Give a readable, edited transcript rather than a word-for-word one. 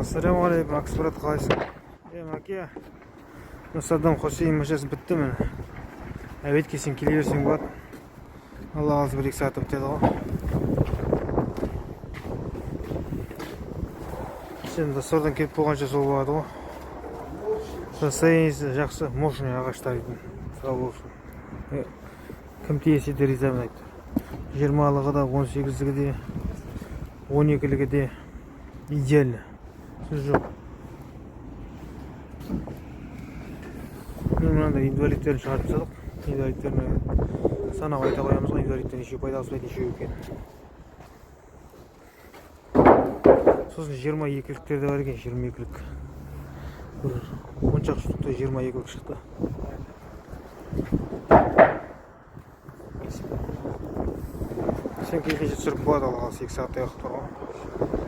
Ассалаумағалейкум, Ақсұрат қалайсың? Мәке, Саддам Хусейн машинасы бітті міне. Әуетке сен келе берсең болады. Алла қаласа 1-2 сағат бітеді ғой. Сен достардан келіп болғанша сол болады ғой. Состояниесі жақсы, мощный ағаштар екен. Сау болсын. Кім тиесе де ризамын айтты. 20-лығы да, 18-лігі де, 12-лігі де идеально. Сөз жоқ. Мынандай инвалидтерін шығарып тастадық. Инвалидтерін санап айта қоямыз ғой, инвалидтер неше пайдасы бар, неше екен. Сосын 22-ліктер де бар екен, 22-лік. Бір 10 штукта 22-лік шықты. Сен кейкеше түсіріп болады, алға 2 сағаттай уақыт бар ғой.